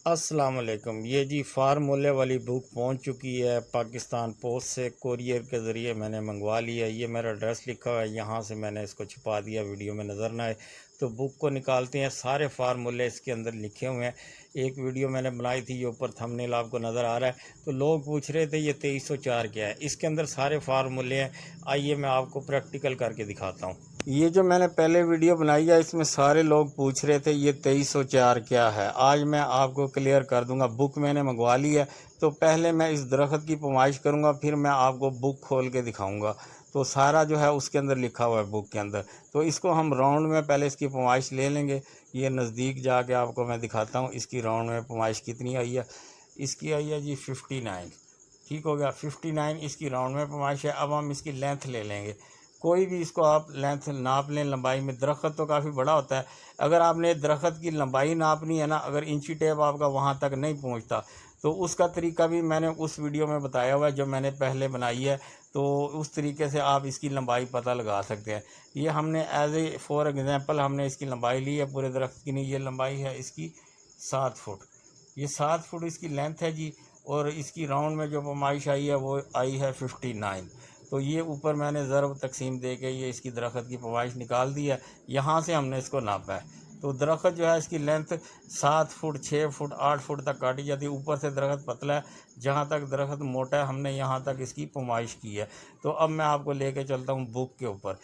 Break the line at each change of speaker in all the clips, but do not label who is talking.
अस्सलाम वालेकुम। ये जी फार्मूले वाली बुक पहुंच चुकी है पाकिस्तान पोस्ट से, कोरियर के ज़रिए मैंने मंगवा लिया। ये मेरा एड्रेस लिखा हुआ है, यहाँ से मैंने इसको छुपा दिया वीडियो में नज़र ना आए। तो बुक को निकालते हैं, सारे फार्मूले इसके अंदर लिखे हुए हैं। एक वीडियो मैंने बनाई थी, ये ऊपर थंबनेल आपको नज़र आ रहा है। तो लोग पूछ रहे थे ये 2304 क्या है। इसके अंदर सारे फार्मूले हैं। आइए मैं आपको प्रैक्टिकल करके दिखाता हूँ। ये जो मैंने पहले वीडियो बनाई है, इसमें सारे लोग पूछ रहे थे ये 2304 क्या है। आज मैं आपको क्लियर कर दूंगा। बुक मैंने मंगवा ली है, तो पहले मैं इस दरख्त की पैमाइश करूंगा, फिर मैं आपको बुक खोल के दिखाऊंगा। तो सारा जो है उसके अंदर लिखा हुआ है बुक के अंदर। तो इसको हम राउंड में पहले इसकी पैमाइश ले लेंगे। ये नज़दीक जाके आपको मैं दिखाता हूँ इसकी राउंड में पैमाइश कितनी आई है। इसकी आई है जी 59। ठीक हो गया, 59 इसकी राउंड में पैमाइश है। अब हम इसकी लेंथ ले लेंगे। कोई भी इसको आप लेंथ नाप लें लंबाई में। दरख्त तो काफ़ी बड़ा होता है। अगर आपने दरख्त की लंबाई नापनी है ना, अगर इंची टेप आपका वहाँ तक नहीं पहुँचता, तो उसका तरीका भी मैंने उस वीडियो में बताया हुआ है जो मैंने पहले बनाई है। तो उस तरीके से आप इसकी लंबाई पता लगा सकते हैं। ये हमने एज ए फॉर एग्ज़ाम्पल हमने इसकी लंबाई ली है, पूरे दरख्त की नहीं। ये लंबाई है इसकी 7 फुट। ये 7 फुट इसकी लेंथ है जी। और इसकी राउंड में जो पैमाइश आई है वो आई है 59। तो ये ऊपर मैंने ज़रब तकसीम दे के ये इसकी दरख्त की पैमाइश निकाल दी है। यहाँ से हमने इसको नापा है। तो दरख्त जो है इसकी लेंथ 7 फुट, 6 फुट, 8 फुट तक काटी जाती है। ऊपर से दरख्त पतला है, जहाँ तक दरख्त मोटा है हमने यहाँ तक इसकी पैमाइश की है। तो अब मैं आपको लेके चलता हूँ बुक के ऊपर।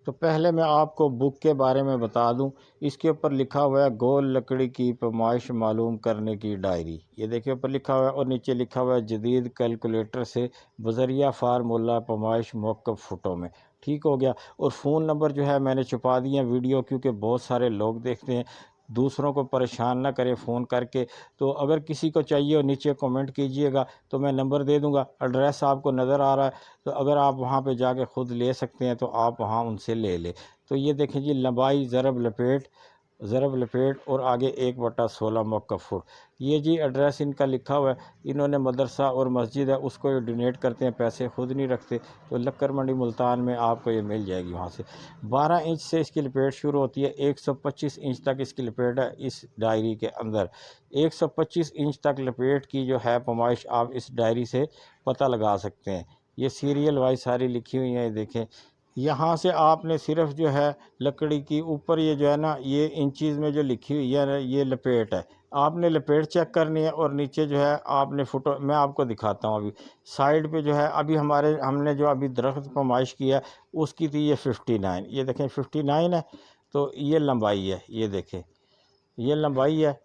तो पहले मैं आपको बुक के बारे में बता दूं। इसके ऊपर लिखा हुआ है गोल लकड़ी की पैमाइश मालूम करने की डायरी। ये देखिए ऊपर लिखा हुआ है, और नीचे लिखा हुआ है जदीद कैलकुलेटर से बजरिया फार्मूला पैमाइश मौक़िफ़ फुटों में। ठीक हो गया। और फ़ोन नंबर जो है मैंने छुपा दिए हैं वीडियो, क्योंकि बहुत सारे लोग देखते हैं। दूसरों को परेशान ना करें फ़ोन करके। तो अगर किसी को चाहिए हो नीचे कमेंट कीजिएगा, तो मैं नंबर दे दूँगा। एड्रेस आपको नज़र आ रहा है, तो अगर आप वहाँ पे जाके ख़ुद ले सकते हैं तो आप वहाँ उनसे ले लें। तो ये देखें जी, लंबाई ज़रब लपेट और आगे 1/16 मौक़िफ़ फुट। ये जी एड्रेस इनका लिखा हुआ है। इन्होंने मदरसा और मस्जिद है उसको ये डोनेट करते हैं, पैसे खुद नहीं रखते। तो लक्कर मंडी मुल्तान में आपको ये मिल जाएगी वहाँ से। 12 इंच से इसकी लपेट शुरू होती है, 125 इंच तक इसकी लपेट है इस डायरी के अंदर। 125 इंच तक लपेट की जो है पैमाइश आप इस डायरी से पता लगा सकते हैं। ये सीरियल वाइज सारी लिखी हुई हैं, ये देखें। यहाँ से आपने सिर्फ जो है लकड़ी की ऊपर ये जो है ना, ये इंचीज़ में जो लिखी हुई है ना, ये लपेट है। आपने लपेट चेक करनी है, और नीचे जो है आपने फुटो मैं आपको दिखाता हूँ अभी। साइड पे जो है अभी हमने जो अभी दरख्त पैमाइश किया उसकी थी ये 59। ये देखें 59 है। तो ये लंबाई है, ये देखें ये लंबाई है।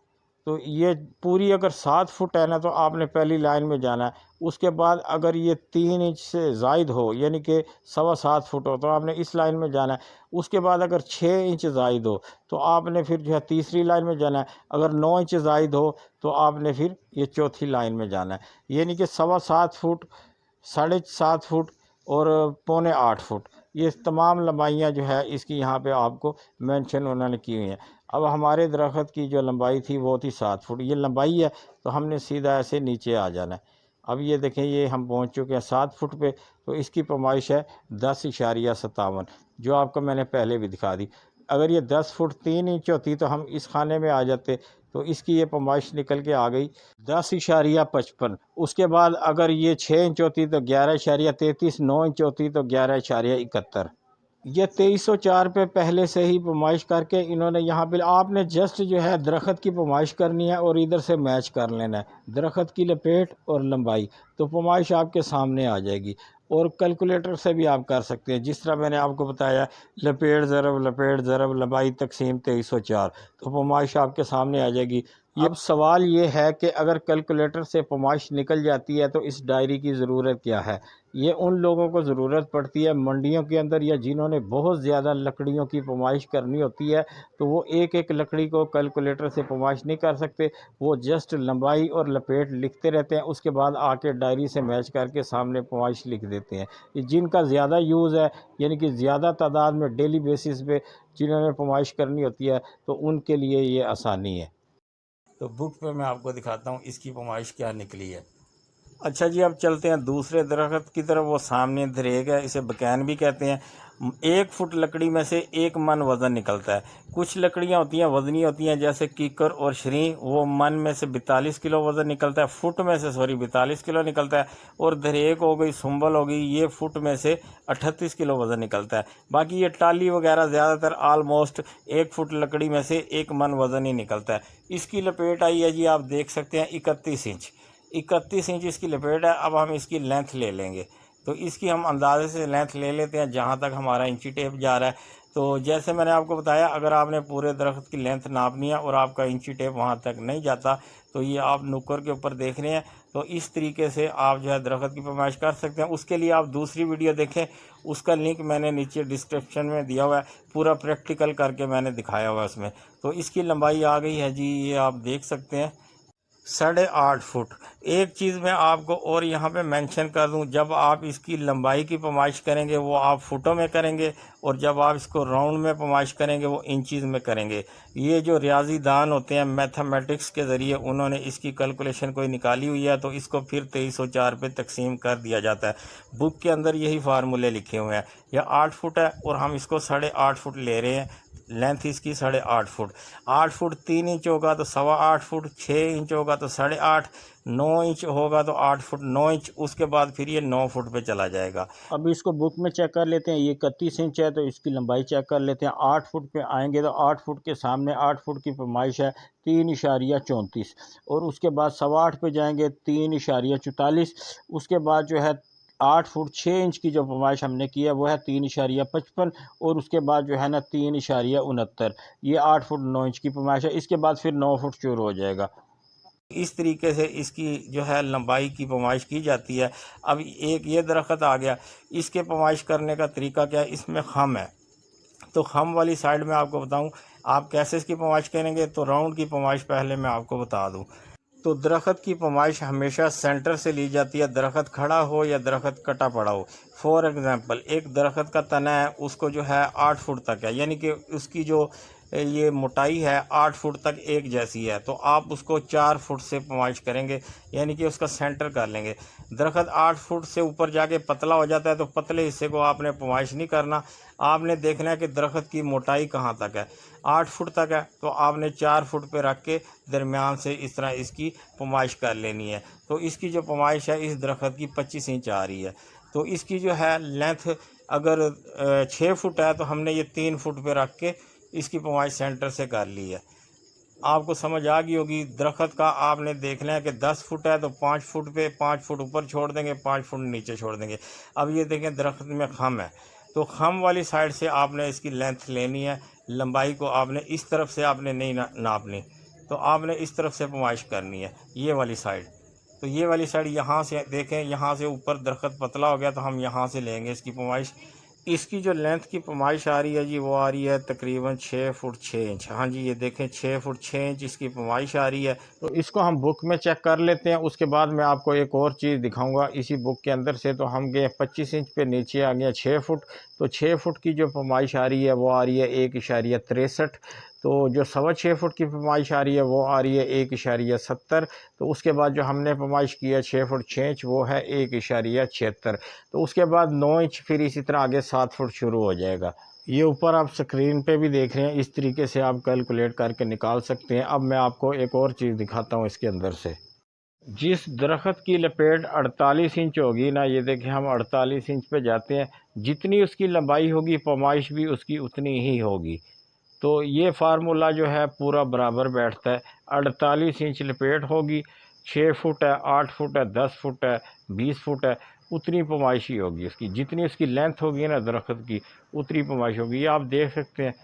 तो ये पूरी अगर 7 फुट है ना, तो आपने पहली लाइन में जाना है। उसके बाद अगर ये 3 इंच से ज़ायद हो, यानी कि 7.25 फुट हो, तो आपने इस लाइन में जाना है। उसके बाद अगर 6 इंच ज़ायद हो, तो आपने फिर जो है तीसरी लाइन में जाना है। अगर 9 इंच ज़ायद हो, तो आपने फिर ये चौथी लाइन में जाना है। यानी कि 7.25 फुट, 7.5 फुट और 7.25 फुट, ये तमाम लंबाइयाँ जो है इसकी यहाँ पे आपको मेंशन उन्होंने की हुई हैं। अब हमारे दरख्त की जो लंबाई थी वो थी 7 फुट, ये लंबाई है। तो हमने सीधा ऐसे नीचे आ जाना है। अब ये देखें, ये हम पहुंच चुके हैं 7 फुट पे। तो इसकी पैमाइश है 10.57, जो आपको मैंने पहले भी दिखा दी। अगर ये 10 फुट 3 इंच होती तो हम इस खाने में आ जाते। तो इसकी ये पैमाइश निकल के आ गई 10.55। उसके बाद अगर ये 6 इंच होती तो 11.33, 9 इंच होती तो 11.71। ये 2304 पे पहले से ही पैमाइश करके इन्होंने यहाँ पे आपने जस्ट जो है दरख्त की पैमाइश करनी है और इधर से मैच कर लेना है दरख्त की लपेट और लंबाई। तो पैमाइश आपके सामने आ जाएगी। और कैलकुलेटर से भी आप कर सकते हैं, जिस तरह मैंने आपको बताया, लपेट ज़रब लंबाई तकसीम 2304। तो पैमाइश आपके सामने आ जाएगी। अब सवाल ये है कि अगर कैलकुलेटर से पैमाइश निकल जाती है तो इस डायरी की ज़रूरत क्या है। ये उन लोगों को ज़रूरत पड़ती है मंडियों के अंदर, या जिन्होंने बहुत ज़्यादा लकड़ियों की पैमाइश करनी होती है। तो वो एक एक लकड़ी को कैलकुलेटर से पैमाइश नहीं कर सकते। वो जस्ट लंबाई और लपेट लिखते रहते हैं, उसके बाद आके डायरी से मैच करके सामने पैमाइश लिख देते हैं। ये जिनका ज़्यादा यूज़ है, यानी कि ज़्यादा तादाद में डेली बेसिस पे जिन्होंने पैमाइश करनी होती है, तो उनके लिए ये आसानी है। तो बुक पे मैं आपको दिखाता हूँ इसकी पैमाइश क्या निकली है। अच्छा जी, अब चलते हैं दूसरे दरख्त की तरफ। वो सामने दरेग है, इसे बकैन भी कहते हैं। 1 फुट लकड़ी में से 1 मन वज़न निकलता है। कुछ लकड़ियाँ होती हैं वज़नी होती हैं, जैसे कीकर और शरी, वो मन में से 42 किलो वज़न निकलता है, फुट में से 42 किलो निकलता है। और दरेग हो गई, सुंबल हो गई, ये फुट में से 38 किलो वज़न निकलता है। बाकी ये टाली वगैरह ज़्यादातर आलमोस्ट 1 फुट लकड़ी में से 1 मन वज़न ही निकलता है। इसकी लपेट आई है जी, आप देख सकते हैं 31 इंच। 31 इंच इसकी लपेट है। अब हम इसकी लेंथ ले लेंगे, तो इसकी हम अंदाजे से लेंथ ले लेते हैं जहाँ तक हमारा इंची टेप जा रहा है। तो जैसे मैंने आपको बताया, अगर आपने पूरे दरख्त की लेंथ नापनी है और आपका इंची टेप वहाँ तक नहीं जाता, तो ये आप नुक्कर के ऊपर देख रहे हैं, तो इस तरीके से आप जो है दरख्त की पैमाइश कर सकते हैं। उसके लिए आप दूसरी वीडियो देखें, उसका लिंक मैंने नीचे डिस्क्रिप्शन में दिया हुआ है, पूरा प्रैक्टिकल करके मैंने दिखाया हुआ है उसमें। तो इसकी लंबाई आ गई है जी, ये आप देख सकते हैं 8.5 फुट। एक चीज़ मैं आपको और यहाँ पे मेंशन कर दूँ, जब आप इसकी लंबाई की पैमाइश करेंगे वो आप फुटों में करेंगे, और जब आप इसको राउंड में पैमाइश करेंगे वो इंचज़ में करेंगे। ये जो रियाजी दान होते हैं, मैथमेटिक्स के ज़रिए उन्होंने इसकी कैलकुलेशन कोई निकाली हुई है, तो इसको फिर 2304 पे तकसीम कर दिया जाता है। बुक के अंदर यही फार्मूले लिखे हुए हैं। यह 8 फुट है और हम इसको 8.5 फुट ले रहे हैं। लेंथ इसकी 8.5 फुट। 8 फुट 3 इंच होगा तो 8.25 फुट, 6 इंच होगा तो 8.5, 9 इंच होगा तो 8 फुट 9 इंच, उसके बाद फिर ये 9 फुट पे चला जाएगा।
अब इसको बुक में चेक कर लेते हैं। ये 31 इंच है, तो इसकी लंबाई चेक कर लेते हैं। 8 फुट पे आएंगे तो 8 फुट के सामने 8 फुट की पैमाइश है 3.34, और उसके बाद 8.25 पे जाएंगे 3.44। उसके बाद जो है 8 फुट 6 इंच की जो पैमाइश हमने की है वो है 3.55, और उसके बाद जो है ना 3.69। ये 8 फुट 9 इंच की पैमाइश है। इसके बाद फिर 9 फुट शुरू हो जाएगा।
इस तरीके से इसकी जो है लंबाई की पैमाइश की जाती है। अब एक ये दरख्त आ गया, इसके पैमाइश करने का तरीका क्या है, इसमें खम है। तो खम वाली साइड में आपको बताऊं आप कैसे इसकी पैमाइश करेंगे। तो राउंड की पैमाइश पहले मैं आपको बता दूं। तो दरख्त की पैमाइश हमेशा सेंटर से ली जाती है, दरख्त खड़ा हो या दरख्त कटा पड़ा हो। फॉर एग्ज़ाम्पल, एक दरख्त का तना है, उसको जो है 8 फुट तक है, यानी कि उसकी जो ये मोटाई है 8 फुट तक एक जैसी है, तो आप उसको 4 फुट से पैमाइश करेंगे, यानी कि उसका सेंटर कर लेंगे। दरख्त 8 फुट से ऊपर जाके पतला हो जाता है, तो पतले हिस्से को आपने पैमाइश नहीं करना। आपने देखना है कि दरख्त की मोटाई कहाँ तक है। 8 फुट तक है तो आपने 4 फुट पे रख के दरमियान से इस तरह इसकी पैमाइश कर लेनी है। तो इसकी जो पैमाइश है इस दरख्त की 25 इंच आ रही है। तो इसकी जो है लेंथ अगर 6 फुट है, तो हमने ये 3 फुट पे रख के इसकी पैमाइश सेंटर से कर ली है। आपको समझ आ गई होगी। दरख्त का आपने देखना है कि 10 फुट है तो 5 फुट पे 5 फुट ऊपर छोड़ देंगे, 5 फुट नीचे छोड़ देंगे। अब ये देखें दरख्त में खम है, तो खम वाली साइड से आपने इसकी लेंथ लेनी है। लंबाई को आपने इस तरफ से आपने नहीं नापनी, तो आपने इस तरफ से पैमाइश करनी है, ये वाली साइड। तो ये वाली साइड यहाँ से देखें, यहाँ से ऊपर दरख्त पतला हो गया तो हम यहाँ से लेंगे इसकी पैमाइश। इसकी जो लेंथ की पैमाइश आ रही है जी, वो आ रही है तकरीबन 6 फुट 6 इंच। हाँ जी, ये देखें 6 फुट 6 इंच इसकी पैमाइश आ रही है।
तो इसको हम बुक में चेक कर लेते हैं। उसके बाद मैं आपको एक और चीज़ दिखाऊंगा इसी बुक के अंदर से। तो हम गए 25 इंच पे, नीचे आ गया 6 फुट। तो 6 फुट की जो पैमाइश आ रही है वो आ रही है 1.63। तो जो 6.25 फुट की पैमाइश आ रही है वो आ रही है 1.70। तो उसके बाद जो हमने पैमाइश की है 6 फुट 6 इंच, वो है 1.76। तो उसके बाद 9 इंच, फिर इसी तरह आगे 7 फुट शुरू हो जाएगा। ये ऊपर आप स्क्रीन पे भी देख रहे हैं, इस तरीके से आप कैलकुलेट करके निकाल सकते हैं। अब मैं आपको एक और चीज़ दिखाता हूँ इसके अंदर से। जिस दरख्त की लपेट 48 इंच होगी ना, ये देखिए हम 48 इंच पे जाते हैं, जितनी उसकी लंबाई होगी पैमाइश भी उसकी उतनी ही होगी। तो ये फार्मूला जो है पूरा बराबर बैठता है। 48 इंच लपेट होगी, 6 फुट है, 8 फुट है, 10 फुट है, 20 फुट है, उतनी पैमाइश ही होगी उसकी। जितनी उसकी लेंथ होगी ना दरख्त की, उतनी पैमाइश होगी। ये आप देख सकते हैं।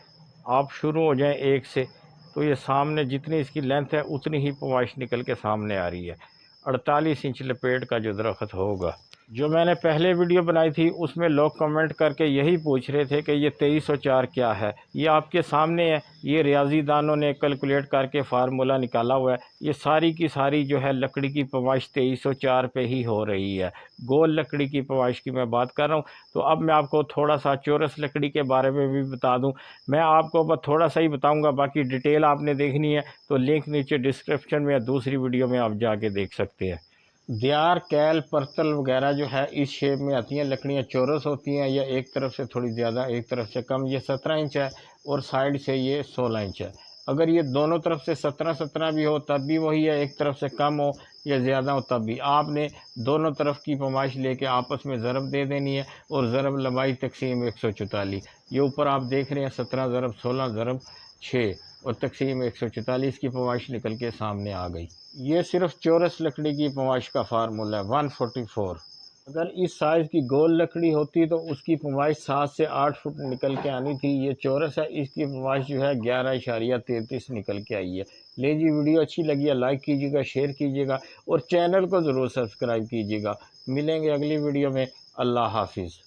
आप शुरू हो जाएं एक से, तो ये सामने जितनी इसकी लेंथ है उतनी ही पैमाइश निकल के सामने आ रही है। 48 इंच लपेट का जो दरख्त होगा। जो मैंने पहले वीडियो बनाई थी उसमें लोग कमेंट करके यही पूछ रहे थे कि ये 2304 क्या है। ये आपके सामने है, ये रियाजी दानों ने कैलकुलेट करके फार्मूला निकाला हुआ है। ये सारी की सारी जो है लकड़ी की पैमाइश 2304 पे ही हो रही है। गोल लकड़ी की पैमाइश की मैं बात कर रहा हूँ। तो अब मैं आपको थोड़ा सा चौरस लकड़ी के बारे में भी बता दूँ। मैं आपको बस थोड़ा सा ही बताऊँगा, बाकी डिटेल आपने देखनी है तो लिंक नीचे डिस्क्रिप्शन में या दूसरी वीडियो में आप जाके देख सकते हैं। दियार, कैल, परतल वगैरह जो है इस शेप में आती हैं। लकड़ियाँ चौरस होती हैं या एक तरफ से थोड़ी ज़्यादा एक तरफ से कम। ये 17 इंच है और साइड से ये 16 इंच है। अगर ये दोनों तरफ से 17-17 भी हो तब भी वही है, एक तरफ से कम हो या ज़्यादा हो तब भी। आपने दोनों तरफ की पैमाइश लेके आपस में ज़रब दे देनी है और ज़रब लंबाई तकसीम 144। ये ऊपर आप देख रहे हैं 17 ज़रब 16 ज़रब 6 और तकसीम 144 की पैमाइश निकल के सामने आ गई। ये सिर्फ चौरस लकड़ी की पैमाइश का फार्मूला है 144। अगर इस साइज़ की गोल लकड़ी होती तो उसकी पैमाइश 7 से 8 फुट निकल के आनी थी। ये चौरस है, इसकी पैमाइश जो है 11.33 निकल के आई है। ले जी, वीडियो अच्छी लगी है लाइक कीजिएगा, शेयर कीजिएगा और चैनल को ज़रूर सब्सक्राइब कीजिएगा। मिलेंगे अगली वीडियो में। अल्लाह हाफिज़।